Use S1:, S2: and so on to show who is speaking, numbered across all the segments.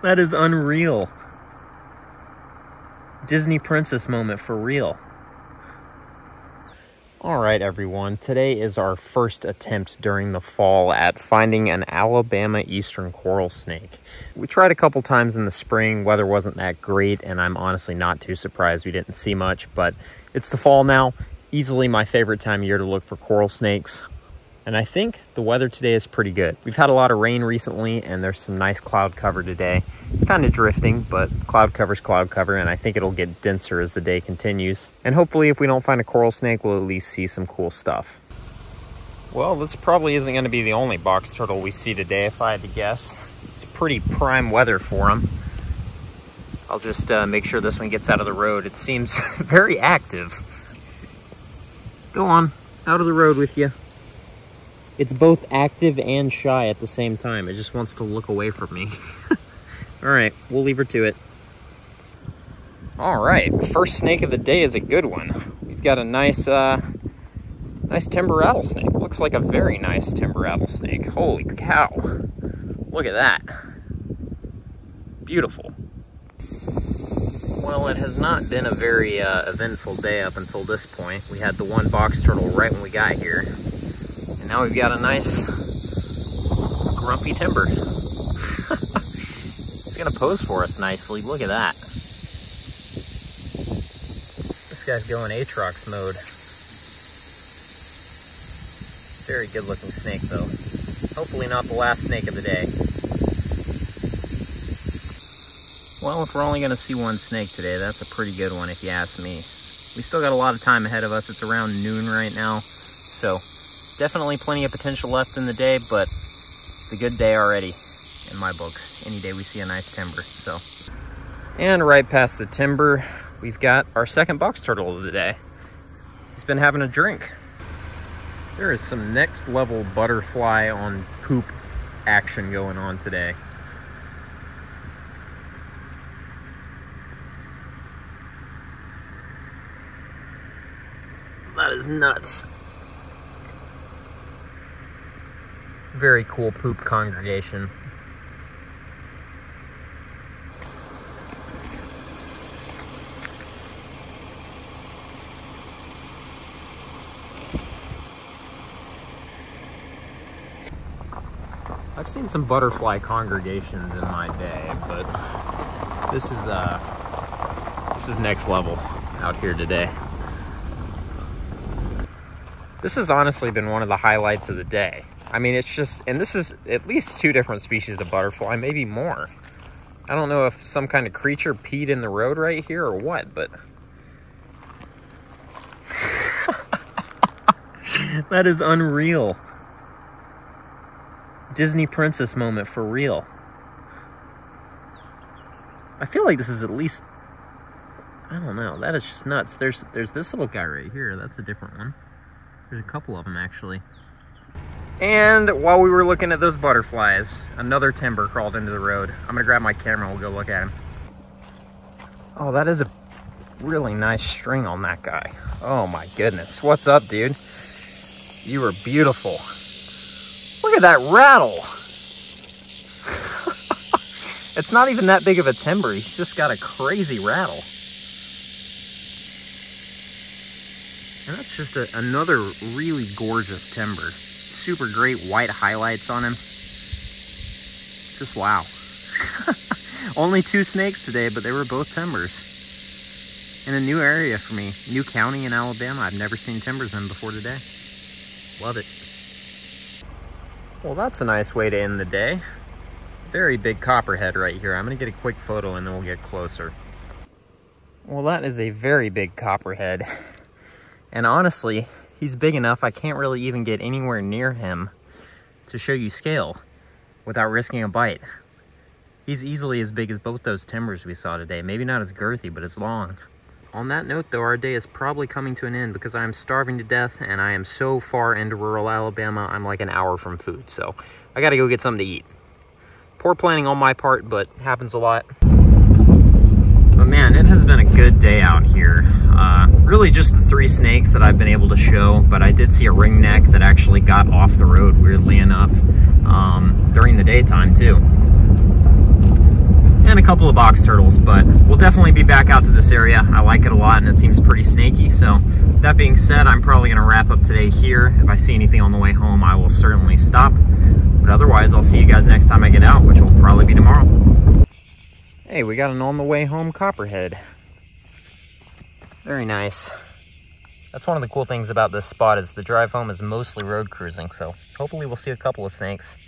S1: That is unreal. Disney princess moment for real. All right, everyone. Today is our first attempt during the fall at finding an Alabama eastern coral snake. We tried a couple times in the spring. Weather wasn't that great, and I'm honestly not too surprised we didn't see much, but it's the fall now. Easily my favorite time of year to look for coral snakes. And I think the weather today is pretty good. We've had a lot of rain recently, and there's some nice cloud cover today. It's kind of drifting, but cloud cover's cloud cover, and I think it'll get denser as the day continues. And hopefully, if we don't find a coral snake, we'll at least see some cool stuff. Well, this probably isn't going to be the only box turtle we see today, if I had to guess. It's pretty prime weather for them. I'll just make sure this one gets out of the road. It seems very active. Go on, out of the road with you. It's both active and shy at the same time. It just wants to look away from me. All right, we'll leave her to it. All right, first snake of the day is a good one. We've got a nice timber rattlesnake. Looks like a very nice timber rattlesnake. Holy cow. Look at that. Beautiful. Well, it has not been a very eventful day up until this point. We had the one box turtle right when we got here. And now we've got a nice grumpy timber. It's gonna pose for us nicely. Look at that. This guy's going Aatrox mode. Very good looking snake though. Hopefully not the last snake of the day. Well, if we're only gonna see one snake today, that's a pretty good one if you ask me. We still got a lot of time ahead of us. It's around noon right now. So definitely plenty of potential left in the day, but it's a good day already in my books. Any day we see a nice timber, so. And right past the timber, we've got our second box turtle of the day. He's been having a drink. There is some next level butterfly on poop action going on today. That is nuts. Very cool poop congregation. I've seen some butterfly congregations in my day, but this is next level out here today. This has honestly been one of the highlights of the day. I mean, it's just, and this is at least 2 different species of butterfly, maybe more. I don't know if some kind of creature peed in the road right here or what, but that is unreal. Disney princess moment for real. I feel like this is at least, I don't know, that is just nuts. There's this little guy right here. That's a different one. There's a couple of them actually. And while we were looking at those butterflies, another timber crawled into the road. I'm gonna grab my camera and we'll go look at him. Oh, that is a really nice string on that guy. Oh my goodness. What's up, dude? You are beautiful. Look at that rattle. It's not even that big of a timber. He's just got a crazy rattle. And that's just another really gorgeous timber. Super great white highlights on him. Just wow. Only 2 snakes today, but they were both timbers. In a new area for me. New county in Alabama. I've never seen timbers in before today. Love it. Well, that's a nice way to end the day. Very big copperhead right here. I'm gonna get a quick photo and then we'll get closer. Well, that is a very big copperhead. And honestly, he's big enough I can't really even get anywhere near him to show you scale without risking a bite. He's easily as big as both those timbers we saw today. Maybe not as girthy, but as long. On that note though, our day is probably coming to an end because I am starving to death and I am so far into rural Alabama, I'm like an hour from food. So I gotta go get something to eat. Poor planning on my part, but happens a lot. But man, it has been a good day out here. Really just the 3 snakes that I've been able to show, but I did see a ringneck that actually got off the road, weirdly enough, during the daytime too. and a couple of box turtles, but we'll definitely be back out to this area. I like it a lot and it seems pretty snaky. So that being said, I'm probably gonna wrap up today here. If I see anything on the way home, I will certainly stop. But otherwise, I'll see you guys next time I get out, which will probably be tomorrow. Hey, we got an on the way home copperhead. Very nice. That's one of the cool things about this spot is the drive home is mostly road cruising, so hopefully we'll see a couple of snakes.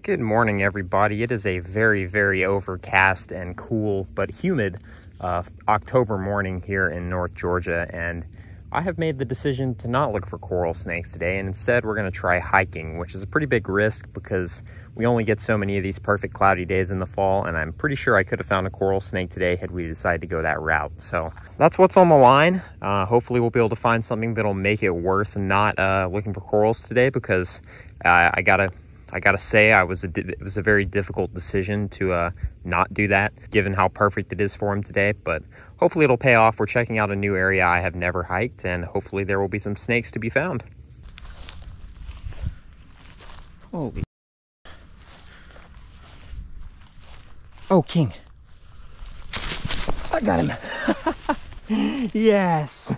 S1: Good morning, everybody. It is a very, very overcast and cool but humid October morning here in North Georgia, and I have made the decision to not look for coral snakes today, and instead we're going to try hiking, which is a pretty big risk because we only get so many of these perfect cloudy days in the fall, and I'm pretty sure I could have found a coral snake today had we decided to go that route. So that's what's on the line. Hopefully we'll be able to find something that'll make it worth not looking for corals today, because I gotta say it was a very difficult decision to not do that, given how perfect it is for him today. But hopefully it'll pay off. We're checking out a new area I have never hiked, and hopefully there will be some snakes to be found. Holy. Oh, king. I got him. Yes.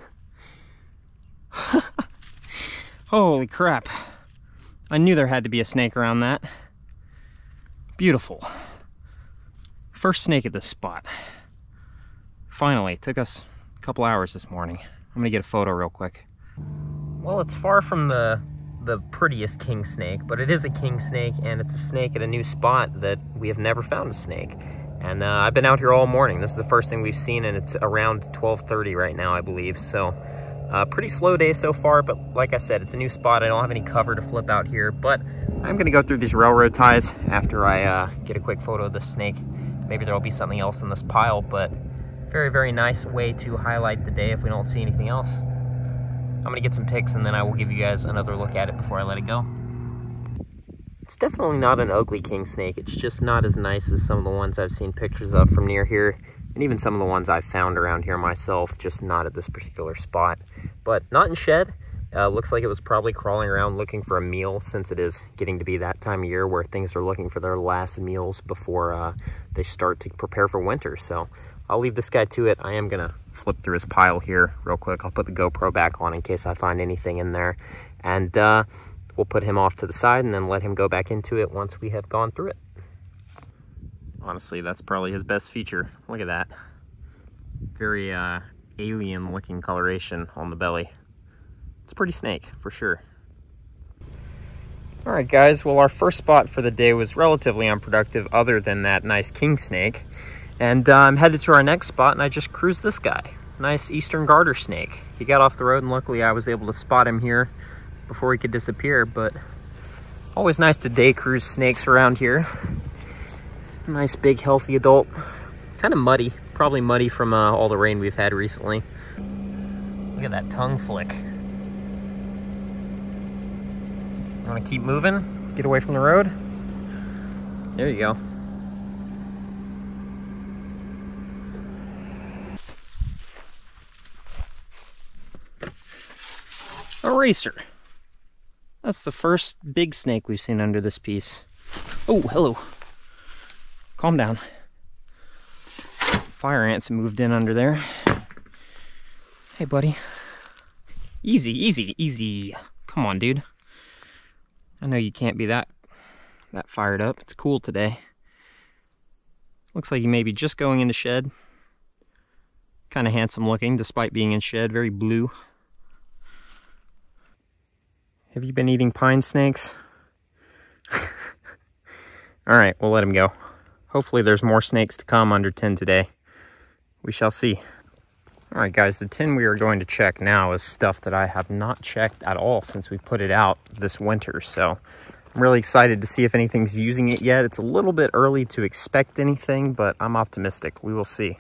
S1: Holy crap. I knew there had to be a snake around that. Beautiful. First snake at this spot. Finally, it took us a couple hours this morning. I'm gonna get a photo real quick. Well, it's far from the prettiest king snake, but it is a king snake, and it's a snake at a new spot that we have never found a snake. And I've been out here all morning. This is the first thing we've seen, and it's around 12:30 right now, I believe. So pretty slow day so far, but like I said, it's a new spot. I don't have any cover to flip out here, but I'm gonna go through these railroad ties after I get a quick photo of this snake. Maybe there'll be something else in this pile, but very, very nice way to highlight the day if we don't see anything else. I'm gonna get some pics and then I will give you guys another look at it before I let it go. It's definitely not an ugly king snake. It's just not as nice as some of the ones I've seen pictures of from near here, and even some of the ones I've found around here myself, just not at this particular spot. But not in shed. Looks like it was probably crawling around looking for a meal, since it is getting to be that time of year where things are looking for their last meals before they start to prepare for winter. So I'll leave this guy to it. I am gonna flip through his pile here real quick. I'll put the GoPro back on in case I find anything in there. And we'll put him off to the side and then let him go back into it once we have gone through it. Honestly, that's probably his best feature. Look at that. Very alien looking coloration on the belly. It's a pretty snake for sure. All right, guys. Well, our first spot for the day was relatively unproductive other than that nice king snake. And I'm headed to our next spot, and I just cruised this guy. Nice eastern garter snake. He got off the road, and luckily I was able to spot him here before he could disappear. But always nice to day cruise snakes around here. Nice big healthy adult. Kind of muddy, probably muddy from all the rain we've had recently. Look at that tongue flick. You want to keep moving? Get away from the road? There you go. A racer. That's the first big snake we've seen under this piece. Oh, hello. Calm down. Fire ants moved in under there. Hey, buddy. Easy, easy, easy. Come on, dude. I know you can't be that fired up. It's cool today. Looks like you may be just going into shed. Kind of handsome looking despite being in shed. Very blue. Have you been eating pine snakes? All right, we'll let him go. Hopefully there's more snakes to come under 10 today. We shall see. All right, guys, the tin we are going to check now is stuff that I have not checked at all since we put it out this winter. So I'm really excited to see if anything's using it yet. It's a little bit early to expect anything, but I'm optimistic. We will see.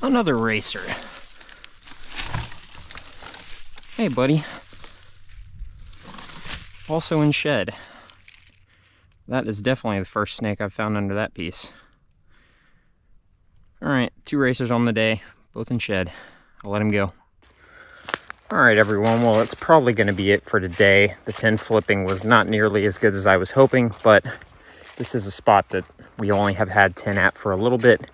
S1: Another racer. Hey, buddy. Also in shed. That is definitely the first snake I've found under that piece. All right, 2 racers on the day, both in shed. I'll let him go. All right, everyone. Well, that's probably going to be it for today. The 10 flipping was not nearly as good as I was hoping, but this is a spot that we only have had 10 at for a little bit,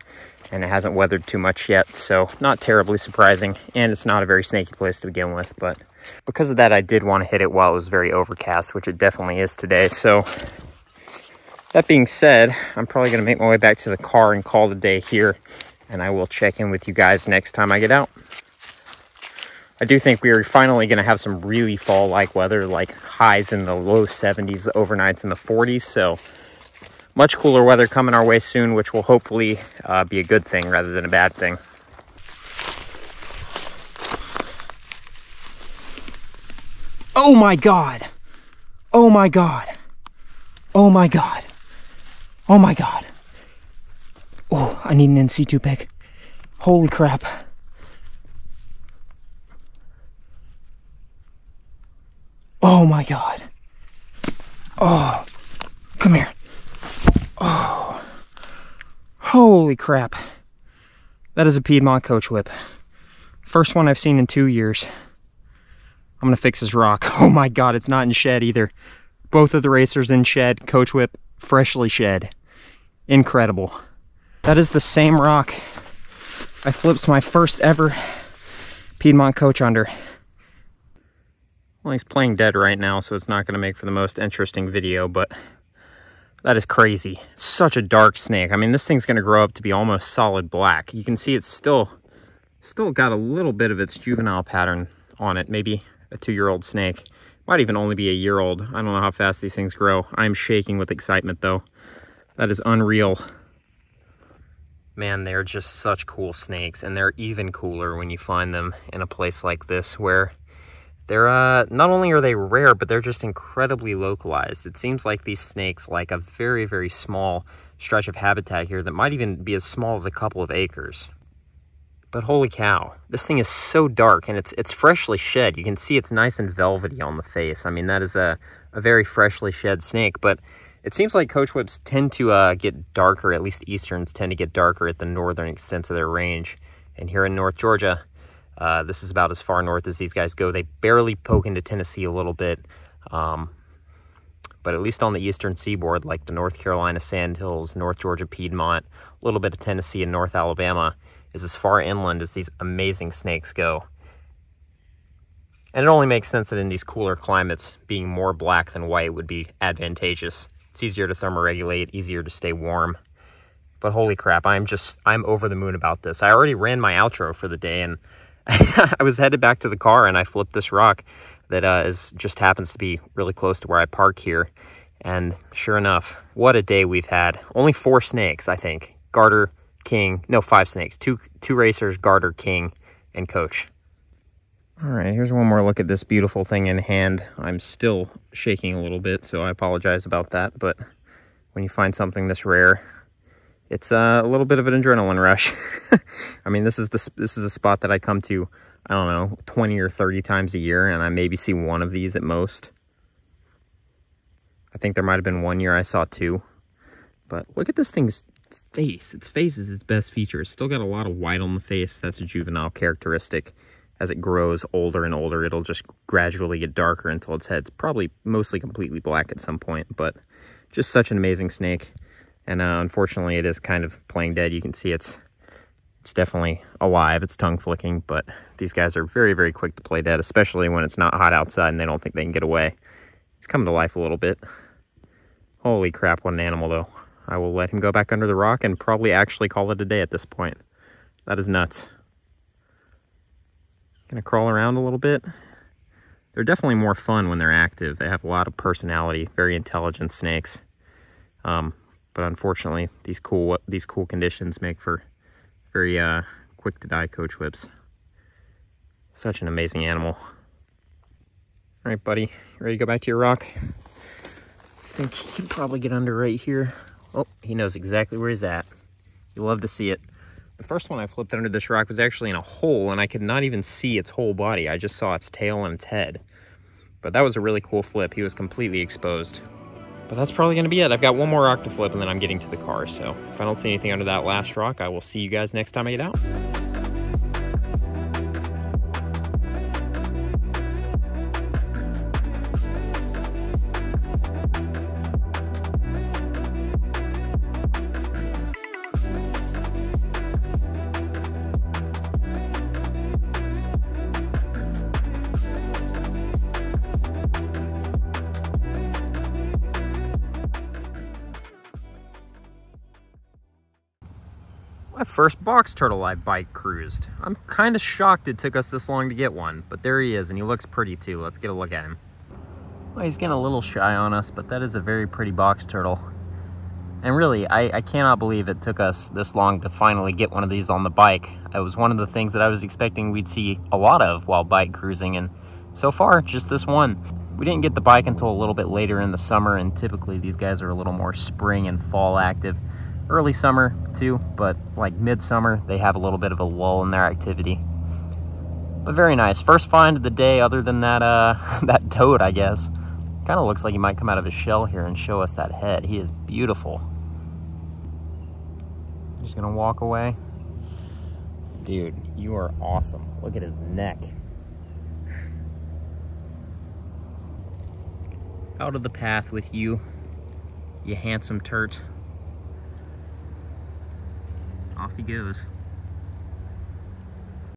S1: and it hasn't weathered too much yet, so not terribly surprising, and it's not a very snaky place to begin with, but because of that, I did want to hit it while it was very overcast, which it definitely is today. So that being said, I'm probably going to make my way back to the car and call the day here, and I will check in with you guys next time I get out. I do think we are finally going to have some really fall-like weather, like highs in the low 70s, overnights in the 40s, so much cooler weather coming our way soon, which will hopefully be a good thing rather than a bad thing. Oh my God. Oh my God. Oh my God. Oh my God. Oh, I need an in-situ pick. Holy crap. Oh my God. Oh, come here. Oh, holy crap. That is a Piedmont Coachwhip. First one I've seen in 2 years. I'm gonna fix his rock. Oh my God, it's not in shed either. Both of the racers in shed, Coachwhip freshly shed. Incredible. That is the same rock I flipped my first ever Piedmont Coach under. Well, he's playing dead right now, so it's not gonna make for the most interesting video, but that is crazy. Such a dark snake. I mean, this thing's gonna grow up to be almost solid black. You can see it's still got a little bit of its juvenile pattern on it, maybe a 2-year-old snake. Might even only be a year old. I don't know how fast these things grow. I'm shaking with excitement though. That is unreal. Man, they're just such cool snakes, and they're even cooler when you find them in a place like this where they're not only are they rare, but they're just incredibly localized. It seems like these snakes like a very, very small stretch of habitat here that might even be as small as a couple of acres. But holy cow, this thing is so dark, and it's freshly shed. You can see it's nice and velvety on the face. I mean, that is a very freshly shed snake, but it seems like Coachwhips tend to get darker, at least Easterns tend to get darker at the northern extents of their range. And here in North Georgia, this is about as far north as these guys go. They barely poke into Tennessee a little bit, but at least on the eastern seaboard, like the North Carolina Sandhills, North Georgia Piedmont, a little bit of Tennessee and North Alabama, is as far inland as these amazing snakes go. And it only makes sense that in these cooler climates, being more black than white would be advantageous. It's easier to thermoregulate, easier to stay warm. But holy crap, I'm over the moon about this. I already ran my outro for the day, and I was headed back to the car, and I flipped this rock that just happens to be really close to where I park here. And sure enough, what a day we've had. Only 4 snakes, I think. Garter, King, no, 5 snakes. Two racers, Garter, King, and Coach. All right, here's one more look at this beautiful thing in hand. I'm still shaking a little bit, so I apologize about that. But when you find something this rare, it's a little bit of an adrenaline rush. I mean, this is a spot that I come to, I don't know, 20 or 30 times a year, and I maybe see one of these at most. I think there might have been one year I saw 2. But look at this thing's face. Its face is its best feature. It's still got a lot of white on the face. That's a juvenile characteristic. As it grows older and older, it'll just gradually get darker until its head's probably mostly completely black at some point. But just such an amazing snake. And unfortunately, it is kind of playing dead. You can see it's definitely alive. It's tongue flicking, but these guys are very, very quick to play dead, especially when it's not hot outside and they don't think they can get away. He's coming to life a little bit. Holy crap, what an animal, though. I will let him go back under the rock and probably actually call it a day at this point. That is nuts. Gonna crawl around a little bit. They're definitely more fun when they're active. They have a lot of personality, very intelligent snakes. But unfortunately, these cool conditions make for very quick to die Coachwhips. Such an amazing animal. All right, buddy, you ready to go back to your rock? I think he can probably get under right here. Oh, he knows exactly where he's at. You love to see it. The first one I flipped under this rock was actually in a hole, and I could not even see its whole body. I just saw its tail and its head. But that was a really cool flip. He was completely exposed. But that's probably going to be it. I've got one more rock to flip, and then I'm getting to the car. So if I don't see anything under that last rock, I will see you guys next time I get out. My first box turtle I bike cruised. I'm kind of shocked it took us this long to get one, but there he is, and he looks pretty too. Let's get a look at him. Well, he's getting a little shy on us, but that is a very pretty box turtle. And really, I cannot believe it took us this long to finally get one of these on the bike. It was one of the things that I was expecting we'd see a lot of while bike cruising, and so far, just this one. We didn't get the bike until a little bit later in the summer, and typically these guys are a little more spring and fall active. Early summer too, but like midsummer, they have a little bit of a lull in their activity. But very nice. First find of the day, other than that that toad, I guess. Kind of looks like he might come out of his shell here and show us that head. He is beautiful. Just gonna walk away. Dude, you are awesome. Look at his neck. Out of the path with you, you handsome turt. Off he goes.